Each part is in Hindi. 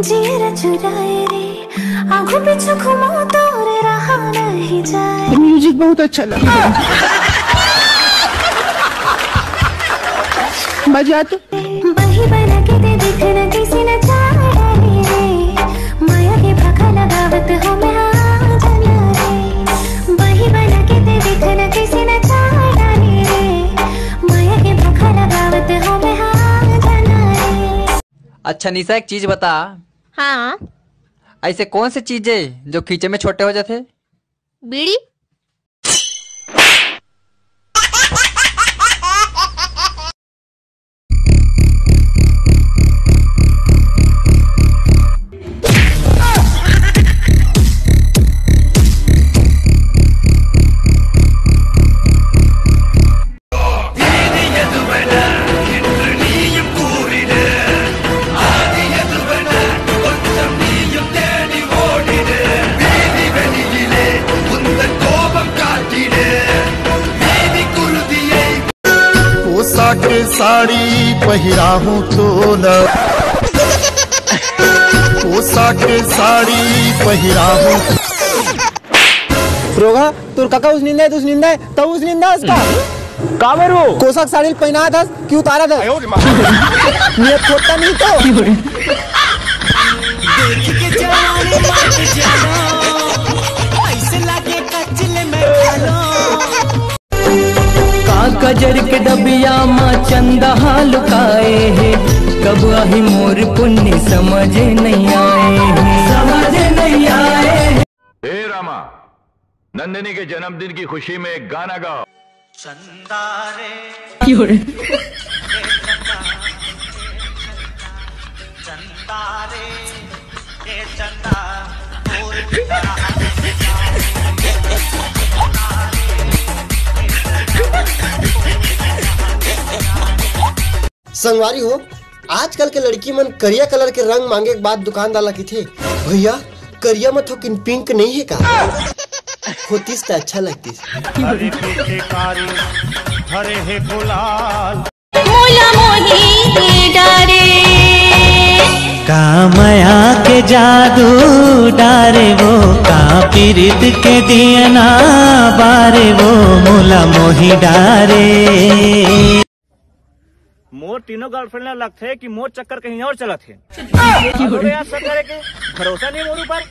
जीरा चुराए रे आंखों पीछे घुमा तो रे रहा नहीं जाए। म्यूजिक बहुत अच्छा लगा। मजा तो वही बना के दे दिखना किसी न चाहे रे माया के भका लगावत हो मैं हाँ जाना रे। वही बना के दे दिखना किसी न चाहे रे माया के भका लगावत हो मैं हाँ जाना रे। अच्छा निशा एक चीज बता। हाँ ऐसे कौन सी चीजें जो खींचे में छोटे हो जाते? बीड़ी। के साड़ी पहिरा हूँ तो न पोसा के साड़ी पहिरा हूँ। रोगा तुर काका उस निंदा है तो उस निंदा है तो उस निंदा उसका कावरू कोसा साड़ी पहना था क्यों उतारा था नियत छोटा नहीं तो देख के जवानी मत जानो ऐसे लगे कचले में खालो कजर के डबिया माँ चंदा लुकाए है कब आही मोर पुण्य समझ नहीं आए समझ नहीं आए। हे रामा नंदिनी के जन्मदिन की खुशी में एक गाना गाओ। चंदा रे चंदा रे ये चंदा संगवारी हो आजकल के लड़की मन करिया कलर के रंग मांगे के बाद दुकानदार की थे भैया करिया मत हो किन पिंक नहीं है का होतीस तो अच्छा लगती हरे पीछे कारी हरे है गुलाल मोला मोही डारे कामया के जादू डारे वो का पीरित के दियना बारे वो मोला मोही डारे। मोर तीनों गर्लफ्रेंड लगते है कि मोर चक्कर कहीं और चला थे यार सब करे के भरोसा नहीं मोर ऊपर।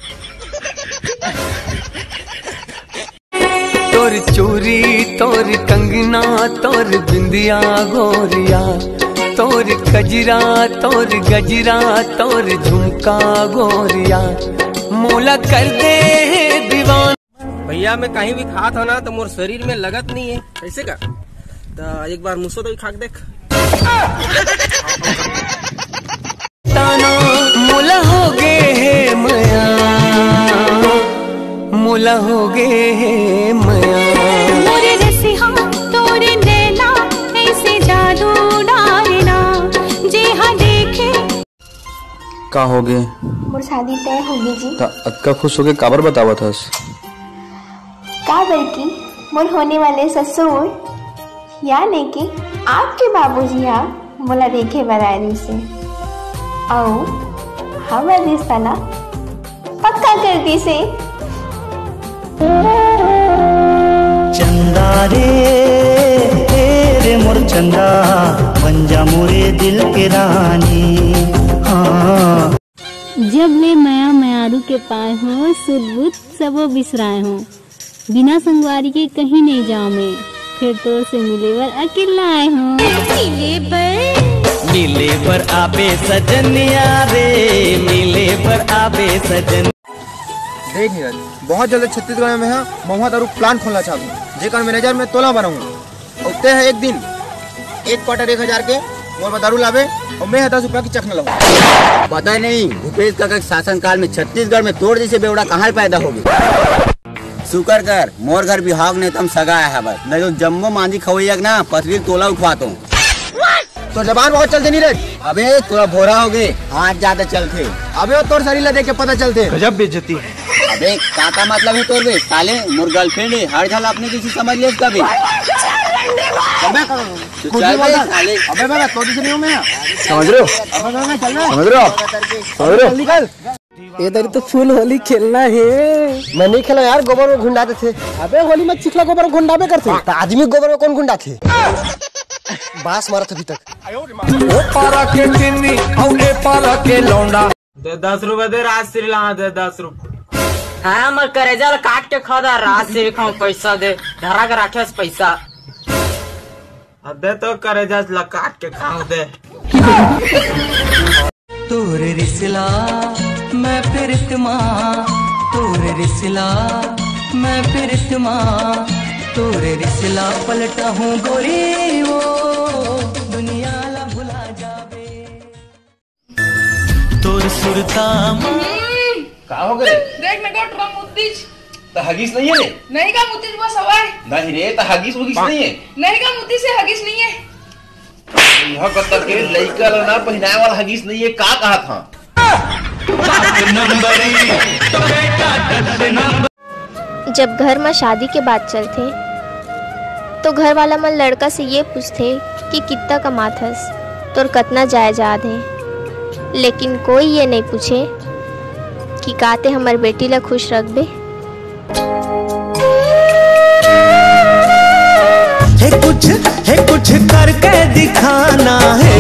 तोर चूरी तोर कंगना तोर बिंदिया गोरिया तोर कजरा तोर गजरा तोर झुमका गोरिया मोला कर दे दीवान। भैया मैं कहीं भी खात हो ना तो मोर शरीर में लगत नहीं है कैसे का तो एक बार मुझसे तो खाक देख ताना मोला हो गे है मया मोला हो गे है मया मोरे रसिया तोरे नैना ऐसे जादू डालना जे हाँ देखे। का हो गए मोर शादी तय होगी जी। अक्का खुश हो गए काबर बतावा था का बल्कि मोर होने वाले ससुर यानी कि आपके बाबूजी यहाँ मोला देखे बरारी से और हमारे रिश्ता ना पक्का कर दी से। चंदा रे मोर चंदा बन जा मोरे दिल के रानी। हाँ जब ले माया मायारू के पाए हो सुध बुध सबो बिसराए हो बिना संगवारी के कहीं नहीं जाऊँ मैं फिर तोर से मिले बर अकेला आए हूँ मिले पर आबे सजनिया रे मिले पर आबे सजन। देख नीरज बहुत जल्द छत्तीसगढ़ में है महुआ दारू प्लांट खोलना चाहूँ जेकर मैनेजर में तोला बनाऊंगा और तय है एक दिन एक क्वार्टर 1000 के मोर दारू लावे और मैं 10 रुपया की चखना लाऊं। पता नहीं भूपेश काका के शासन काल में छत्तीसगढ़ में तोड़ जैसे बेवड़ा कहाँ पैदा होगी। शुक्र कर मोर घर बिहाव ने तम सगाया है बस नहीं तो जम्मो मांझी खवैया ना पथरी तोला उठवाता हूँ। तो जबान बहुत चलते नीरज। अबे थोड़ा भोरा हो गए हाथ ज्यादा चलते। अबे तोर शरीर देख के पता चलते। गजब बेइज्जती है। अबे का मतलब है तोर बे साले मोर गर्लफ्रेंड है हर झल अपने किसी समझ ले कभी अबे साले अबे बाबा तो दिख नहीं हूं मैं समझ रहे हो समझ रहे हो निकल इधर तो फुल होली खेलना है। मैं नहीं खेला यार, गोबर में घुंडाते थे। अबे होली में चिखला गोबर घुंडाबे करते तो आदमी गोबर में कौन घुंडा थे? बास मारा था अभी तक। ओ पारा के चिन्नी और ए पारा के लौंडा दे 10 रुपए दे राज श्री ला दे 10 रुपए। हाँ मर करेजा काट के खा दा राज से खाऊं पैसा दे धरा के रखे पैसा। अबे तो करेजा ला काट के खाऊं दे। तोरे रिसला मैं फिरतमा तोरे रिसला मैं फिरतमा तोरे रिसला पलटा हूँ गोरी वो दुनिया ला भुला जावे तोर सुरता का हो गए देख मैं गोट रंग मुद्दिज तो हगीस नहीं है रे नहीं का मुद्दिज बस हवाए नहीं रे तो हगीस नहीं है नहीं का मुद्दी से हगीस नहीं है यह कत्ता के लइका ना पहनाए वाला हगीस नहीं है का कहा था जब घर में शादी के बाद चलते तो घर वाला मन लड़का से ये पूछते कि कितना कमाथस तोर कतना जायदाद है, लेकिन कोई ये नहीं पूछे कि काते हमार बेटी ला खुश रखबे। है कुछ करके दिखाना है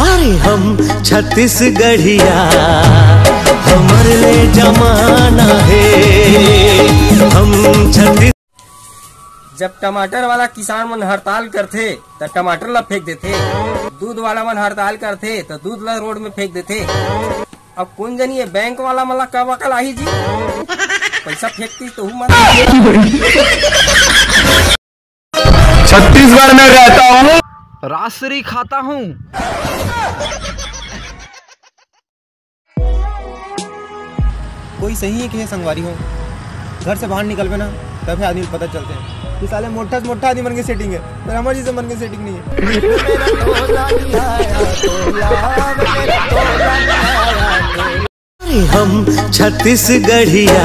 अरे हम छत्तीसगढ़िया हमर ले जमाना है हम छत्तीस। जब टमाटर वाला किसान मन हड़ताल करथे तो टमाटर ला फेंक देथे, दूध वाला मन हड़ताल करथे तो दूध ला रोड में फेंक देथे। अब कौन जानिए बैंक वाला मला कब अकल आही जी पैसा फेंकती तो छत्तीसगढ़ में रहता हूँ, राशि खाता हूँ। कोई सही है कि है संगवारी हो, घर से बाहर निकल ना तभी आदमी पता चलते हैं कि साले मोटा से मोटा आदमी मन के सेटिंग है, पर हमारे जैसे मन के सेटिंग नहीं है। हम छत्तीसगढ़िया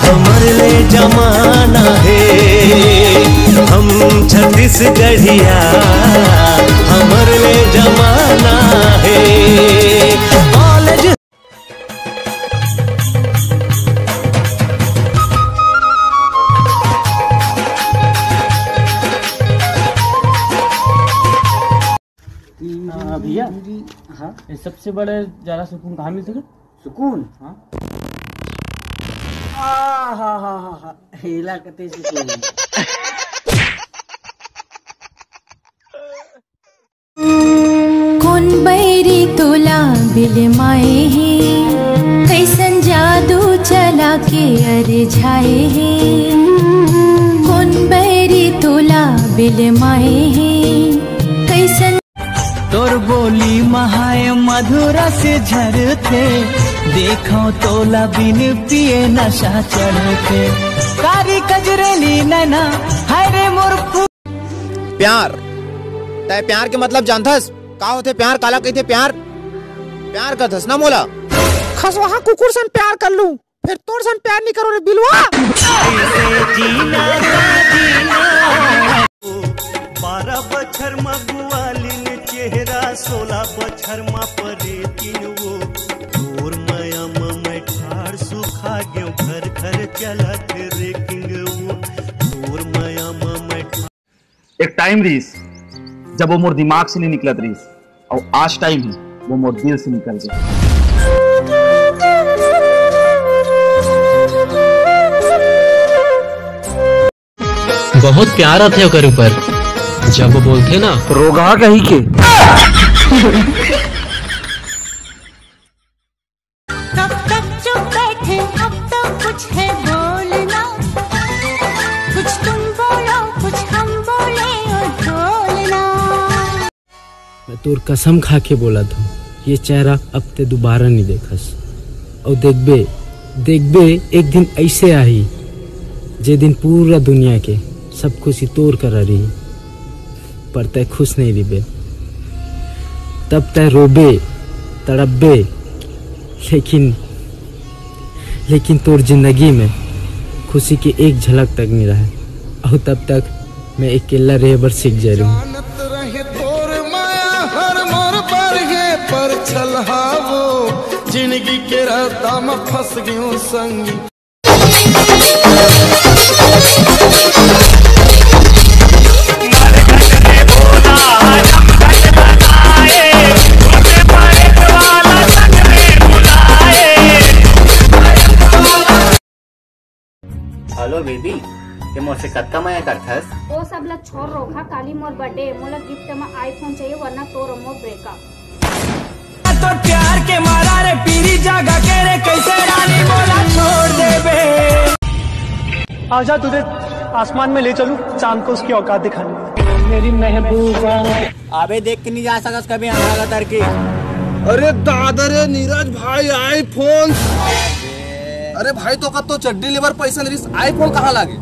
हमर ले जमाना है हम छत्तीसगढ़िया हमर ले जमाना है। कॉलेज भैया हाँ सबसे बड़ा ज्यादा सुकून कहाँ मिल सके? सुकून हाँ हाँ हेला कते सुकून। कौन बैरी तोला बिल माए है, कैसन जादू चला के अरे झाए है। कौन बैरी तोला बिल माए है, कैसन तोर बोली महाय मधुरा से झरते देखो तोला बिन पिए नशा चढ़ते कारी कजरेली नैना हरे मोर प्यार तय प्यार के मतलब जानथस का होते? प्यार काला कहते? प्यार प्यार का धस ना मोला खसवा कुकुर सन प्यार कर लूं फिर तोर सन प्यार नहीं करो रे बिलवा। 12 बछर मगुआलिन चेहरा 16 बछर मा परे तीन वो तोर माया मैं ठाड़ सुखा गयो घर घर चलत रेकिंग वो तोर माया मैं। एक टाइम रहीस जब वो मोर दिमाग से नहीं निकलत रहीस और आज टाइम ही वो मोर दिल से निकल गया। बहुत प्यार आते ओकर ऊपर जब वो बोलते ना रोगा कहीं के। कब तक चुप बैठे अब तो कुछ है बोलना, कुछ तुम बोलो कुछ हम बोले और बोलना। मैं तोर कसम खा के बोला था ये चेहरा अब ते दोबारा नहीं देखस और देखबे एक दिन ऐसे आई जे दिन पूरा दुनिया के सब खुशी तोड़ कर रही पर तय खुश नहीं रिबे तब तय रोबे तड़पबे लेकिन तोर जिंदगी में खुशी की एक झलक तक नहीं रहा और तब तक मैं अकेला रेबर सीख जा रही हूँ। पर छलहावो जिंदगी के रास्ता में फंस गयो संगी। हेलो बेबी, ये मोसे कत्ता माया करथस? वो सब ला छोड़ रोखा, काली मोर बर्थडे मोला गिफ्ट में आईफोन चाहिए वरना तो मोर ब्रेकअप। तो प्यार के मारा रे पीरी जागा के रे कैसे रानी बोला छोड़ दे बे। आजा तुझे आसमान में ले चलूं, चांद को उसकी औकात दिखाने मेरी महबूबा। अबे देख के नहीं जा सकस कभी अंधारा तर के। अरे दादा रे नीरज भाई आईफोन। अरे भाई तो का तो चड्डी लेबर पैसा नहीं, आईफोन कहाँ लागे?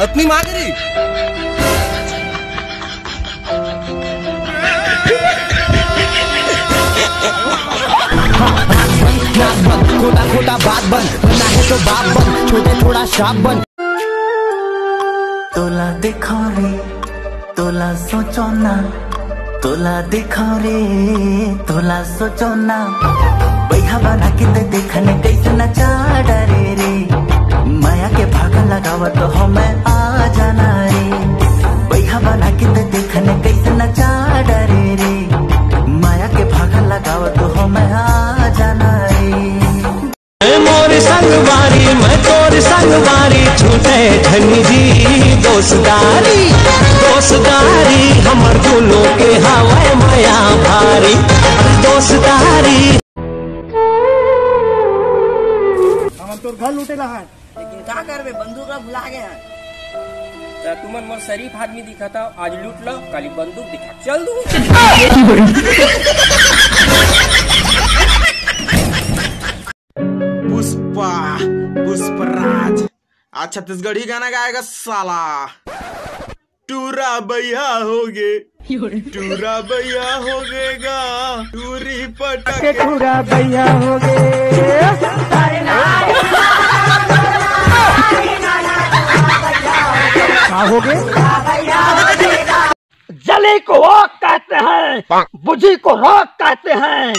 अपनी माँ करी खोटा खोटा बात बन, बनना है तो बाप बन, छोटे थोड़ा शाप बन। तोला देखो रे तोला सोचो ना, तोला देखो रे तोला सोचो ना, बैहा बना के देखने कैसे नचा डरे रे, माया के भागा लगाव तो हमें आ जाना रे, बैहा बना के देखने कैसे नचा डरे रे, माया के भागा लगाव तो हमें आ जाना रे। मोर संगवारी मैं तोर संगवारी छूटे धनी जी दोस्तारी, दोस्तारी हमर दोनों के हवा माया भारी दोस्तारी। हम तोर घर लूटेला है, लेकिन का करबे बंदूक ला भुला गए हैं। तुमन मोर शरीफ आदमी दिखा था, आज लूट लो काली बंदूक दिखा चल दू। पुष्पा पुष्पराज आज छत्तीसगढ़ी गाना गाएगा साला। टूरा भैया हो गे, टूरा भैया हो गेगा, टूरी पटके टूरा भैया हो गे। हो गए जली को आग कहते हैं, बुझी को राख कहते हैं,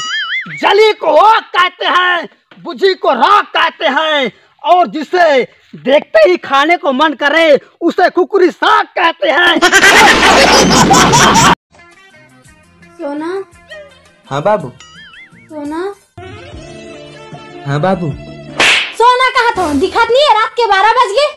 जली को आग कहते हैं, बुझी को राख कहते हैं, और जिसे देखते ही खाने को मन करे उसे कुकुरी साग कहते हैं। सोना। हाँ बाबू। सोना। हाँ बाबू। सोना कहाँ था? दिखात नहीं है, रात के 12 बज गए।